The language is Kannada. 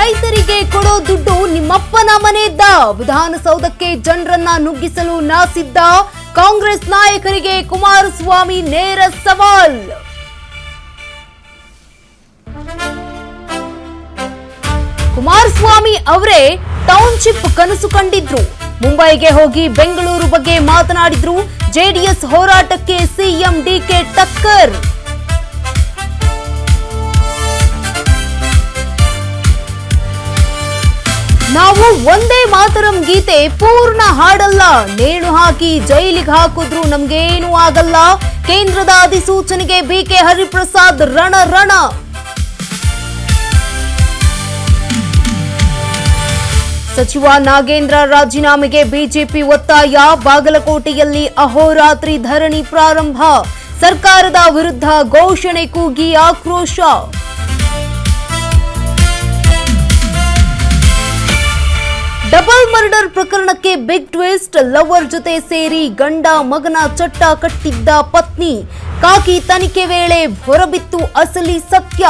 ರೈತರಿಗೆ ಕೊಡೋ ದುಡ್ಡು ನಿಮ್ಮಪ್ಪನ ಮನೆಯದ್ದ. ವಿಧಾನಸೌಧಕ್ಕೆ ಜನರನ್ನ ನುಗ್ಗಿಸಲು ನಾಸಿದ್ದ ಕಾಂಗ್ರೆಸ್ ನಾಯಕರಿಗೆ ಕುಮಾರಸ್ವಾಮಿ ನೇರ ಸವಾಲ್. ಕುಮಾರಸ್ವಾಮಿ ಅವರೇ ಟೌನ್ಶಿಪ್ ಕನಸು ಕಂಡಿದ್ರು. ಮುಂಬೈಗೆ ಹೋಗಿ ಬೆಂಗಳೂರು ಬಗ್ಗೆ ಮಾತನಾಡಿದ್ರು. ಜೆಡಿಎಸ್ ಹೋರಾಟಕ್ಕೆ ಸಿಎಂ ಡಿಕೆ ಟಕ್ಕರ್. ನಾವು ಒಂದೇ ಮಾತರಂ ಗೀತೆ ಪೂರ್ಣ ಹಾಡಲ್ಲ, ನೇಣು ಹಾಕಿ ಜೈಲಿಗೆ ಹಾಕಿದ್ರು ನಮ್ಗೇನೂ ಆಗಲ್ಲ. ಕೇಂದ್ರದ ಅಧಿಸೂಚನೆಗೆ ಬಿಕೆ ಹರಿಪ್ರಸಾದ್ ರಣ. ಸಚಿವ ನಾಗೇಂದ್ರ ರಾಜೀನಾಮೆಗೆ ಬಿಜೆಪಿ ಒತ್ತಾಯ. ಬಾಗಲಕೋಟೆಯಲ್ಲಿ ಅಹೋರಾತ್ರಿ ಧರಣಿ ಪ್ರಾರಂಭ. ಸರ್ಕಾರದ ವಿರುದ್ಧ ಘೋಷಣೆ ಕೂಗಿ ಆಕ್ರೋಶ. ಡಬಲ್ ಮರ್ಡರ್ ಪ್ರಕರಣಕ್ಕೆ ಬಿಗ್ ಟ್ವಿಸ್ಟ್. ಲವರ್ ಜೊತೆ ಸೇರಿ ಗಂಡ ಮಗನ ಚಟ್ಟ ಕಟ್ಟಿದ್ದ ಪತ್ನಿ. ಖಾಕಿ ತನಿಖೆ ವೇಳೆ ಹೊರಬಿತ್ತು ಅಸಲಿ ಸತ್ಯ.